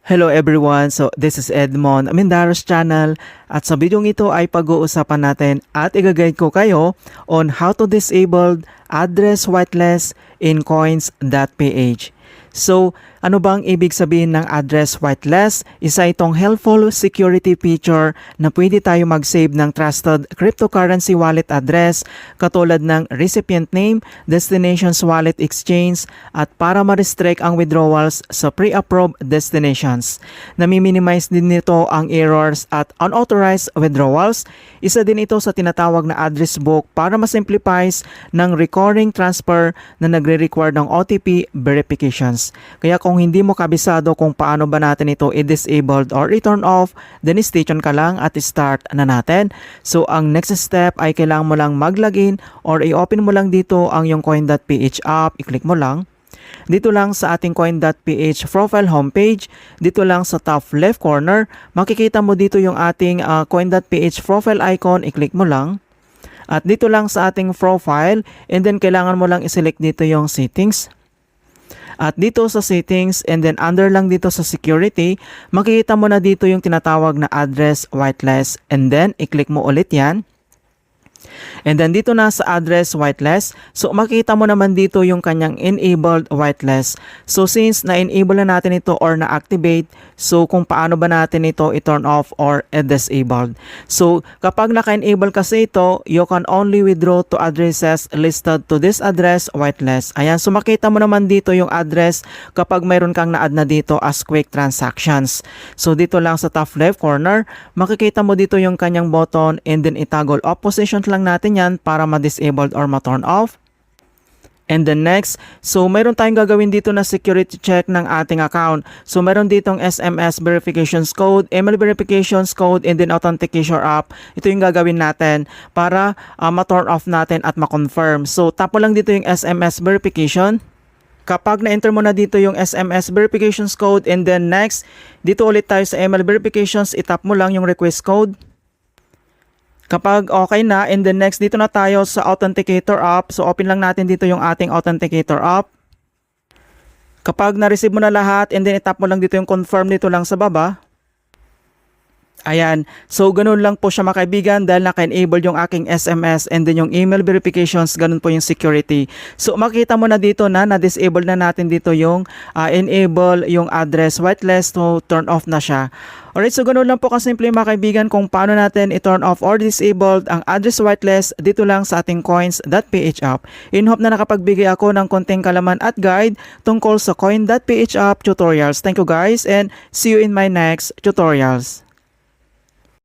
Hello everyone, so this is Edmond Amendaros channel at sa video ito ay pag-uusapan natin at i-guide ko kayo on how to disable address whitelist in coins.ph. So, ano bang ibig sabihin ng address whitelist? Isa itong helpful security feature na pwede tayo mag-save ng trusted cryptocurrency wallet address katulad ng recipient name, destinations wallet exchange at para ma-restrict ang withdrawals sa pre-approved destinations. Nami-minimize din nito ang errors at unauthorized withdrawals. Isa din ito sa tinatawag na address book para ma-simplifies ng recurring transfer na nagre-require ng OTP verifications. Kaya kung hindi mo kabisado kung paano ba natin ito i-disabled or i-turn off, then station ka lang at start na natin. So ang next step ay kailangan mo lang mag-login or i-open mo lang dito ang yung coin.ph app, i-click mo lang. Dito lang sa ating coin.ph profile homepage, dito lang sa top left corner, makikita mo dito yung ating coin.ph profile icon, i-click mo lang. At dito lang sa ating profile, and then kailangan mo lang i-select dito yung settings. At dito sa settings and then under lang dito sa security, makikita mo na dito yung tinatawag na address whitelist and then i-click mo ulit yan. And then dito na sa address whitelist, so makita mo naman dito yung kanyang enabled whitelist. So since na-enable na natin ito or na-activate, so kung paano ba natin ito i-turn off or i-disabled. So kapag naka-enable kasi ito, you can only withdraw to addresses listed to this address whitelist. Ayan, so makita mo naman dito yung address kapag mayroon kang na-add na dito as quick transactions. So dito lang sa top left corner, makikita mo dito yung kanyang button and then i-toggle off position lang natin yan para ma-disabled or ma-turn off. And then next, so mayroon tayong gagawin dito na security check ng ating account. So mayroon ditong SMS verifications code, email verifications code, and then authentication app. Ito yung gagawin natin para ma-turn off natin at ma-confirm. So tap mo lang dito yung SMS verification. Kapag na-enter mo na dito yung SMS verifications code and then next, dito ulit tayo sa email verifications, itap mo lang yung request code. Kapag okay na, and then next dito na tayo sa Authenticator app. So open lang natin dito yung ating Authenticator app. Kapag na-receive mo na lahat, and then itap mo lang dito yung confirm dito lang sa baba. Ayan, so ganun lang po siya mga kaibigan dahil naka-enable yung aking SMS and then yung email verifications, ganun po yung security. So makita mo na dito na na-disable na natin dito yung enable yung address whitelist, so turn off na siya. Alright, so ganun lang po kasimple mga kaibigan kung paano natin i-turn off or disabled ang address whitelist dito lang sa ating coins.ph app. In hope na nakapagbigay ako ng konting kalaman at guide tungkol sa coin.ph app tutorials. Thank you guys and see you in my next tutorials.